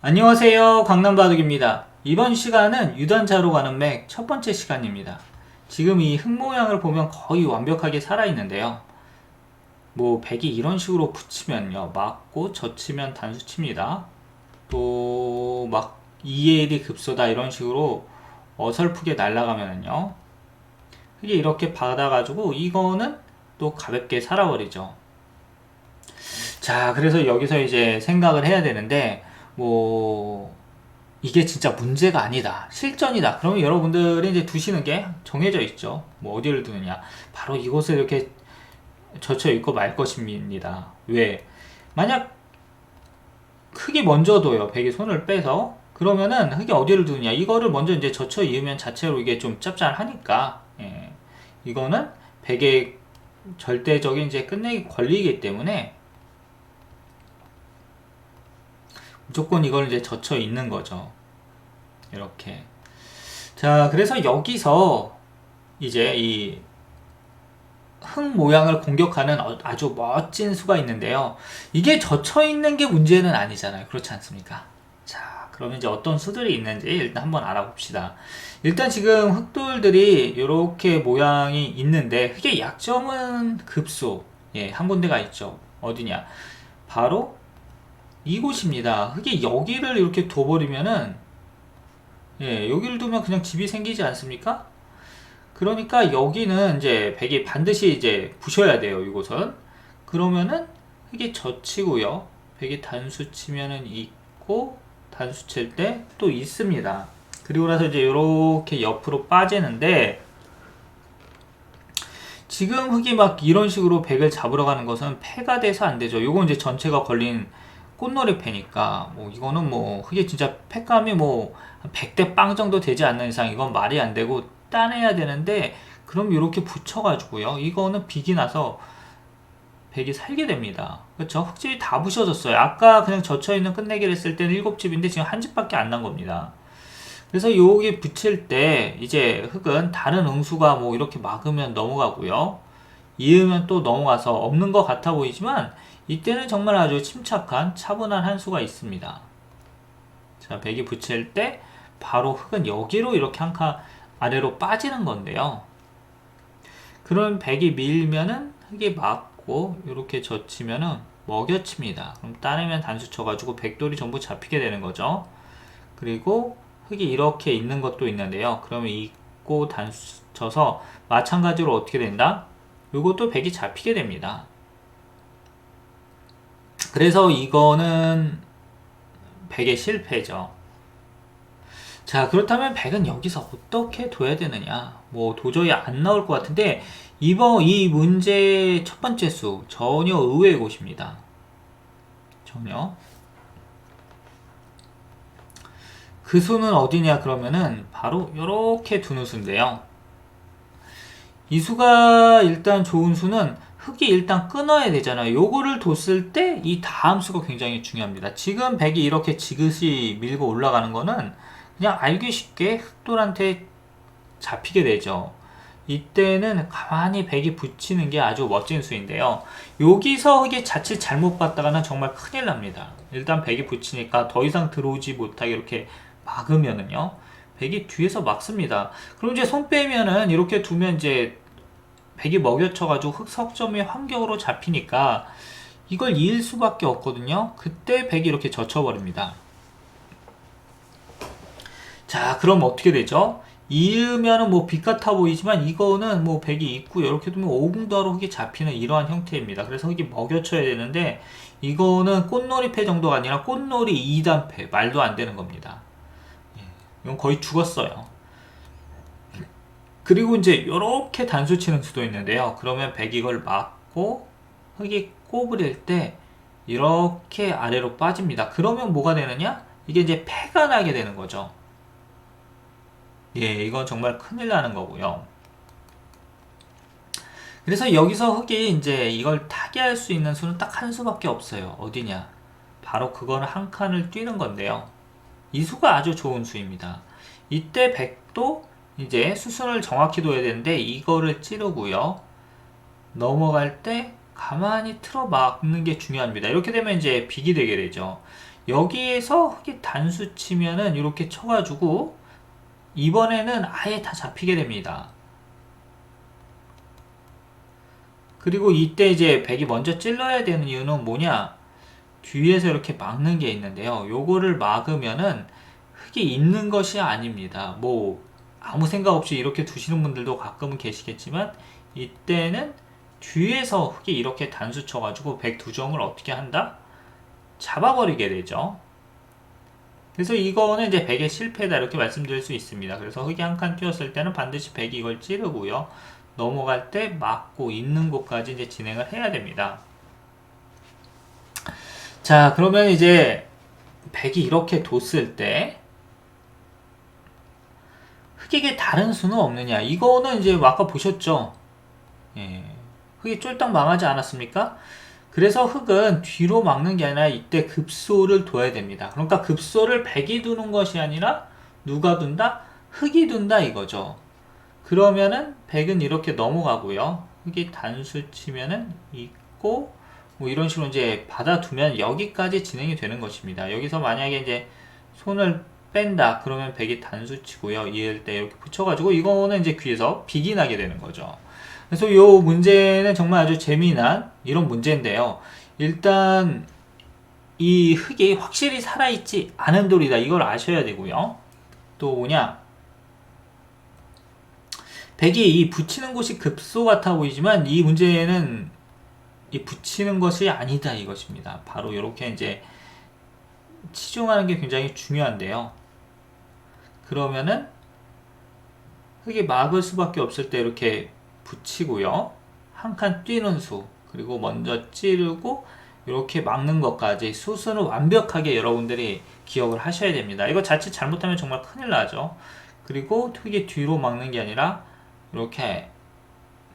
안녕하세요, 강남바둑입니다. 이번 시간은 유단자로 가는 맥 첫 번째 시간입니다. 지금 이 흙 모양을 보면 거의 완벽하게 살아있는데요. 뭐 백이 이런 식으로 붙이면요, 맞고 젖히면 단수칩니다. 또 막 2L이 급소다 이런 식으로 어설프게 날아가면은요, 흙이 이렇게 받아가지고 이거는 또 가볍게 살아버리죠. 자, 그래서 여기서 이제 생각을 해야 되는데, 뭐 이게 진짜 문제가 아니다, 실전이다, 그러면 여러분들이 이제 두시는 게 정해져 있죠. 뭐 어디를 두느냐, 바로 이곳을 이렇게 젖혀 있고 말 것입니다. 왜? 만약 흙이 먼저 둬요, 백이 손을 빼서. 그러면은 흙이 어디를 두느냐, 이거를 먼저 이제 젖혀 이으면 자체로 이게 좀 짭짤하니까, 이거는 백의 절대적인 이제 끝내기 권리이기 때문에 무조건 이걸 이제 젖혀 있는 거죠. 이렇게. 자, 그래서 여기서 이제 이 흙 모양을 공격하는 아주 멋진 수가 있는데요. 이게 젖혀 있는 게 문제는 아니잖아요. 그렇지 않습니까? 자, 그러면 이제 어떤 수들이 있는지 일단 한번 알아봅시다. 일단 지금 흙돌들이 이렇게 모양이 있는데, 흙의 약점은 급소. 예, 한 군데가 있죠. 어디냐? 바로 이곳입니다. 흙이 여기를 이렇게 둬버리면은, 예, 여기를 두면 그냥 집이 생기지 않습니까? 그러니까 여기는 이제 백이 반드시 이제 부셔야 돼요, 이곳은. 그러면은 흙이 젖히고요. 백이 단수 치면은 있고, 단수 칠 때 또 있습니다. 그리고 나서 이제 이렇게 옆으로 빠지는데, 지금 흙이 막 이런 식으로 백을 잡으러 가는 것은 패가 돼서 안 되죠. 요건 이제 전체가 걸린 꽃놀이 패니까, 뭐 이거는 뭐 흙이 진짜 패감이 뭐 100대 빵 정도 되지 않는 이상 이건 말이 안 되고 따내야 되는데, 그럼 이렇게 붙여가지고요, 이거는 빅이 나서 백이 살게 됩니다. 그렇죠? 흙집이 다 부셔졌어요. 아까 그냥 젖혀있는 끝내기를 했을 때는 7집인데 지금 한 집밖에 안 난 겁니다. 그래서 여기 붙일 때 이제 흙은 다른 응수가 뭐 이렇게 막으면 넘어가고요, 이으면 또 넘어가서 없는 것 같아 보이지만, 이때는 정말 아주 침착한 차분한 한 수가 있습니다. 자, 백이 붙일 때 바로 흙은 여기로 이렇게 한 칸 아래로 빠지는 건데요. 그럼 백이 밀면은 흙이 맞고 이렇게 젖히면은 먹여칩니다. 그럼 따내면 단수 쳐가지고 백돌이 전부 잡히게 되는 거죠. 그리고 흙이 이렇게 있는 것도 있는데요. 그러면 있고 단수 쳐서 마찬가지로 어떻게 된다? 이것도 백이 잡히게 됩니다. 그래서 이거는 백의 실패죠. 자, 그렇다면 백은 여기서 어떻게 둬야 되느냐? 뭐 도저히 안 나올 것 같은데, 이번 이 문제의 첫 번째 수 전혀 의외의 곳입니다. 전혀. 그 수는 어디냐 그러면은 바로 이렇게 두는 수인데요. 이 수가 일단 좋은 수는 흙이 일단 끊어야 되잖아요. 요거를 뒀을 때 이 다음 수가 굉장히 중요합니다. 지금 백이 이렇게 지그시 밀고 올라가는 거는 그냥 알기 쉽게 흙돌한테 잡히게 되죠. 이때는 가만히 백이 붙이는 게 아주 멋진 수인데요. 여기서 흙이 자칫 잘못 봤다가는 정말 큰일 납니다. 일단 백이 붙이니까 더 이상 들어오지 못하게 이렇게 막으면은요, 백이 뒤에서 막습니다. 그럼 이제 손 빼면은 이렇게 두면 이제 백이 먹여쳐가지고 흙 석점이 환경으로 잡히니까 이걸 이을 수밖에 없거든요. 그때 백이 이렇게 젖혀버립니다. 자, 그럼 어떻게 되죠? 이으면은 뭐 빛 같아 보이지만 이거는 뭐 백이 있고 이렇게 두면 오궁도하로 흙이 잡히는 이러한 형태입니다. 그래서 흙이 먹여쳐야 되는데, 이거는 꽃놀이패 정도가 아니라 꽃놀이 2단패, 말도 안 되는 겁니다. 이건 거의 죽었어요. 그리고 이제 이렇게 단수 치는 수도 있는데요. 그러면 백이 이걸 막고 흙이 꼬부릴 때 이렇게 아래로 빠집니다. 그러면 뭐가 되느냐? 이게 이제 패가 나게 되는 거죠. 예, 이건 정말 큰일 나는 거고요. 그래서 여기서 흙이 이제 이걸 타개할 수 있는 수는 딱 한 수밖에 없어요. 어디냐? 바로 그거는 한 칸을 뛰는 건데요. 이 수가 아주 좋은 수입니다. 이때 백도 이제 수순을 정확히 둬야 되는데 이거를 찌르고요, 넘어갈 때 가만히 틀어 막는 게 중요합니다. 이렇게 되면 이제 빅이 되게 되죠. 여기에서 흑이 단수 치면은 이렇게 쳐가지고 이번에는 아예 다 잡히게 됩니다. 그리고 이때 이제 백이 먼저 찔러야 되는 이유는 뭐냐? 뒤에서 이렇게 막는 게 있는데요. 요거를 막으면은 흑이 있는 것이 아닙니다. 뭐 아무 생각 없이 이렇게 두시는 분들도 가끔은 계시겠지만 이때는 뒤에서 흑이 이렇게 단수 쳐가지고 백 두 점을 어떻게 한다? 잡아버리게 되죠. 그래서 이거는 이제 백의 실패다 이렇게 말씀드릴 수 있습니다. 그래서 흑이 한 칸 띄웠을 때는 반드시 백이 이걸 찌르고요. 넘어갈 때 막고 있는 곳까지 이제 진행을 해야 됩니다. 자, 그러면 이제 백이 이렇게 뒀을 때 흑에게 다른 수는 없느냐? 이거는 이제 아까 보셨죠? 예. 흑이 쫄딱 망하지 않았습니까? 그래서 흑은 뒤로 막는 게 아니라 이때 급소를 둬야 됩니다. 그러니까 급소를 백이 두는 것이 아니라 누가 둔다? 흑이 둔다 이거죠. 그러면은 백은 이렇게 넘어가고요. 흑이 단수 치면은 있고 뭐 이런 식으로 이제 받아두면 여기까지 진행이 되는 것입니다. 여기서 만약에 이제 손을 뺀다 그러면 백이 단수 치고요. 이을 때 이렇게 붙여가지고 이거는 이제 귀에서 빅이 나게 되는 거죠. 그래서 이 문제는 정말 아주 재미난 이런 문제인데요. 일단 이 흙이 확실히 살아있지 않은 돌이다. 이걸 아셔야 되고요. 또 뭐냐? 백이 이 붙이는 곳이 급소 같아 보이지만 이 문제는 이 붙이는 것이 아니다 이것입니다. 바로 이렇게 이제 치중하는 게 굉장히 중요한데요. 그러면은 흙이 막을 수밖에 없을 때 이렇게 붙이고요. 한 칸 뛰는 수 그리고 먼저 찌르고 이렇게 막는 것까지 수순을 완벽하게 여러분들이 기억을 하셔야 됩니다. 이거 자칫 잘못하면 정말 큰일 나죠. 그리고 흙이 뒤로 막는 게 아니라 이렇게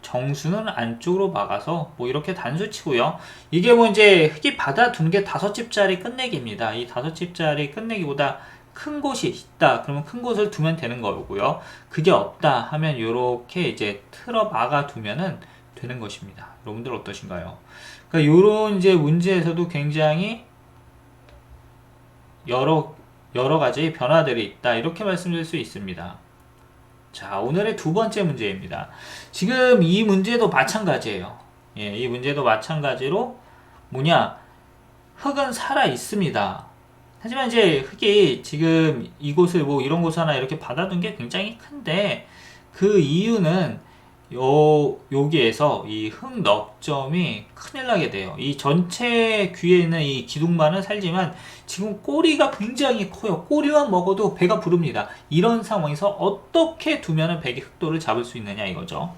정수는 안쪽으로 막아서 뭐 이렇게 단수 치고요. 이게 뭐 이제 흙이 받아두는 게 5집짜리 끝내기입니다. 이 5집짜리 끝내기보다 큰 곳이 있다 그러면 큰 곳을 두면 되는 거고요. 그게 없다 하면 이렇게 이제 틀어 막아 두면은 되는 것입니다. 여러분들 어떠신가요? 그러니까 요런 이제 문제에서도 굉장히 여러 가지 변화들이 있다 이렇게 말씀드릴 수 있습니다. 자, 오늘의 두 번째 문제입니다. 지금 이 문제도 마찬가지예요. 예, 이 문제도 마찬가지로 뭐냐? 흙은 살아 있습니다. 하지만 이제 흙이 지금 이곳을 뭐 이런 곳 하나 이렇게 받아둔 게 굉장히 큰데 그 이유는 여기에서 이 흙 넉점이 큰일 나게 돼요. 이 전체 귀에 있는 이 기둥만은 살지만 지금 꼬리가 굉장히 커요. 꼬리만 먹어도 배가 부릅니다. 이런 상황에서 어떻게 두면은 백이 흑도를 잡을 수 있느냐 이거죠.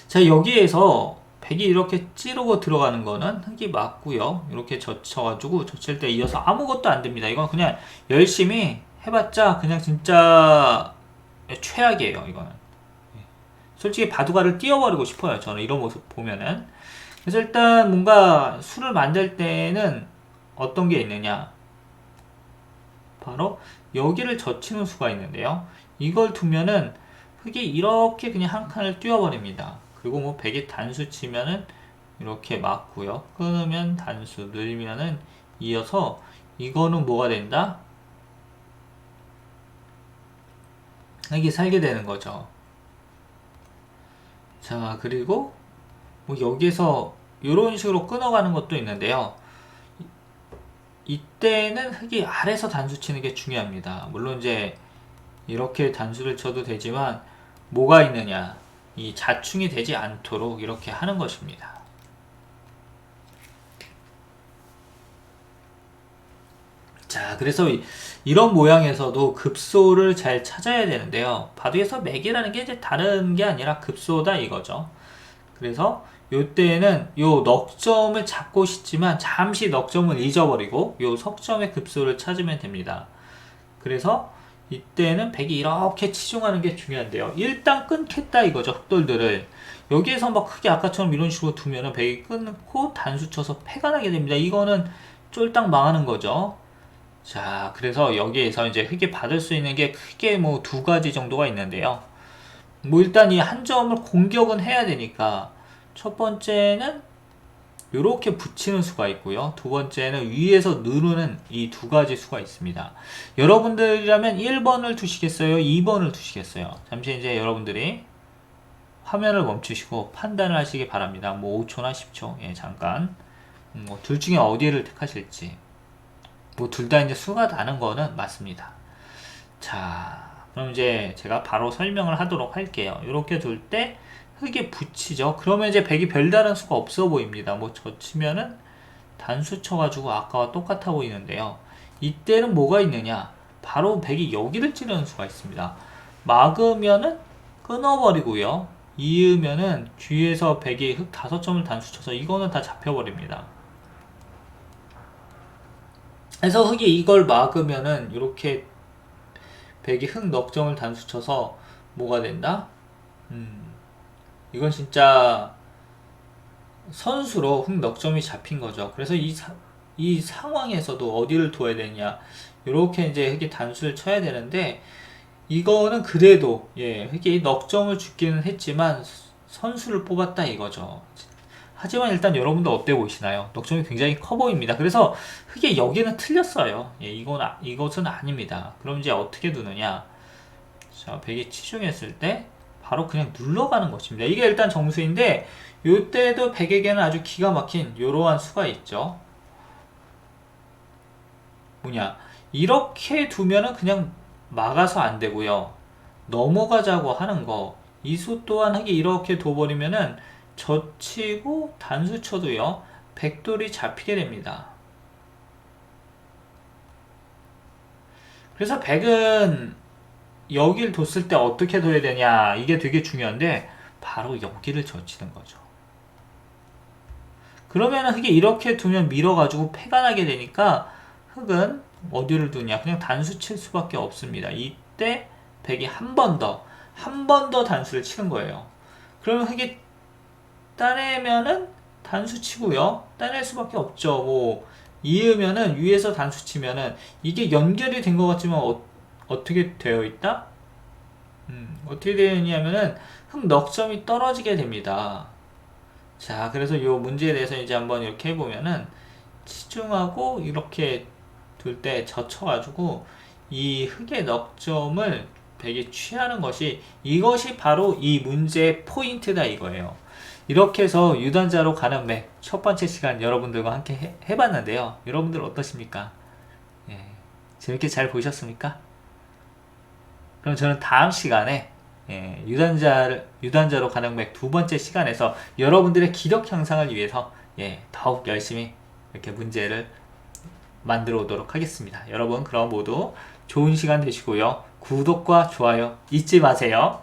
자, 여기에서 백이 이렇게 찌르고 들어가는 거는 흙이 맞고요. 이렇게 젖혀가지고 젖힐 때 이어서 아무것도 안 됩니다. 이건 그냥 열심히 해봤자 그냥 진짜 최악이에요. 이거는 솔직히 바둑알을 띄워버리고 싶어요. 저는 이런 모습 보면은. 그래서 일단 뭔가 술을 만들 때는 어떤 게 있느냐, 바로 여기를 젖히는 수가 있는데요. 이걸 두면은 흙이 이렇게 그냥 한 칸을 띄워버립니다. 그리고 뭐 백이 단수 치면은 이렇게 막고요. 끊으면 단수, 늘면은 이어서 이거는 뭐가 된다? 흙이 살게 되는 거죠. 자, 그리고 뭐 여기서 이런 식으로 끊어가는 것도 있는데요. 이때는 흙이 아래서 단수 치는 게 중요합니다. 물론 이제 이렇게 단수를 쳐도 되지만 뭐가 있느냐, 이 자충이 되지 않도록 이렇게 하는 것입니다. 자, 그래서 이런 모양에서도 급소를 잘 찾아야 되는데요. 바둑에서 맥이라는 게 이제 다른 게 아니라 급소다 이거죠. 그래서 요때는 요 넉점을 잡고 싶지만 잠시 넉점을 잊어버리고 요 석점의 급소를 찾으면 됩니다. 그래서 이때는 백이 이렇게 치중하는 게 중요한데요. 일단 끊겠다 이거죠. 흑돌들을. 여기에서 막 크게 아까처럼 이런 식으로 두면은 백이 끊고 단수 쳐서 패가 나게 됩니다. 이거는 쫄딱 망하는 거죠. 자, 그래서 여기에서 이제 흑이 받을 수 있는 게 크게 뭐 두 가지 정도가 있는데요. 뭐 일단 이 한 점을 공격은 해야 되니까 첫 번째는 이렇게 붙이는 수가 있고요. 두 번째는 위에서 누르는 이 두 가지 수가 있습니다. 여러분들이라면 1번을 두시겠어요? 2번을 두시겠어요? 잠시 이제 여러분들이 화면을 멈추시고 판단을 하시기 바랍니다. 뭐 5초나 10초. 예, 잠깐. 둘 중에 어디를 택하실지. 뭐 둘 다 이제 수가 나는 거는 맞습니다. 자, 그럼 이제 제가 바로 설명을 하도록 할게요. 이렇게 둘 때 흙에 붙이죠. 그러면 이제 백이 별다른 수가 없어 보입니다. 뭐 젖히면은 단수 쳐가지고 아까와 똑같아 보이는데요. 이때는 뭐가 있느냐? 바로 백이 여기를 찌르는 수가 있습니다. 막으면은 끊어버리고요. 이으면은 뒤에서 백이 흙 5점을 단수 쳐서 이거는 다 잡혀버립니다. 그래서 흙이 이걸 막으면은 이렇게 백이 흙 넉 점을 단수 쳐서 뭐가 된다? 이건 진짜 선수로 흙 넉 점이 잡힌 거죠. 그래서 이 상황에서도 어디를 둬야 되냐? 이렇게 이제 흙이 단수를 쳐야 되는데 이거는 그래도 예, 흙이 넉 점을 죽기는 했지만 선수를 뽑았다 이거죠. 하지만 일단 여러분들 어때 보이시나요? 넉 점이 굉장히 커 보입니다. 그래서 흙이 여기는 틀렸어요. 예, 이것은 아닙니다. 그럼 이제 어떻게 두느냐? 자, 백이 치중했을 때 바로 그냥 눌러가는 것입니다. 이게 일단 정수인데 요때도 백에게는 아주 기가 막힌 이러한 수가 있죠. 뭐냐? 이렇게 두면은 그냥 막아서 안 되고요. 넘어가자고 하는 거. 이 수 또한 흙이 이렇게 둬버리면은 젖히고 단수 쳐도요. 백돌이 잡히게 됩니다. 그래서 백은 여기를 뒀을 때 어떻게 둬야 되냐 이게 되게 중요한데 바로 여기를 젖히는 거죠. 그러면 흙이 이렇게 두면 밀어가지고 패가 나게 되니까 흙은 어디를 두냐 그냥 단수 칠 수밖에 없습니다. 이때 백이 한 번 더 단수를 치는 거예요. 그러면 흙이 따내면은 단수 치고요. 따낼 수밖에 없죠. 뭐 이으면은 위에서 단수 치면은 이게 연결이 된 것 같지만 어떻게 되어 있다? 어떻게 되어 있냐면은 흙 넉 점이 떨어지게 됩니다. 자, 그래서 이 문제에 대해서 이제 한번 이렇게 해보면은 치중하고 이렇게 둘 때 젖혀가지고 이 흙의 넉 점을 백이 취하는 것이 이것이 바로 이 문제의 포인트다 이거예요. 이렇게 해서 유단자로 가는 맥 첫 번째 시간 여러분들과 함께 해봤는데요. 여러분들 어떠십니까? 예, 재밌게 잘 보셨습니까? 그럼 저는 다음 시간에 예, 유단자로 가는 맥 두 번째 시간에서 여러분들의 기력 향상을 위해서 예, 더욱 열심히 이렇게 문제를 만들어 오도록 하겠습니다. 여러분 그럼 모두 좋은 시간 되시고요. 구독과 좋아요 잊지 마세요.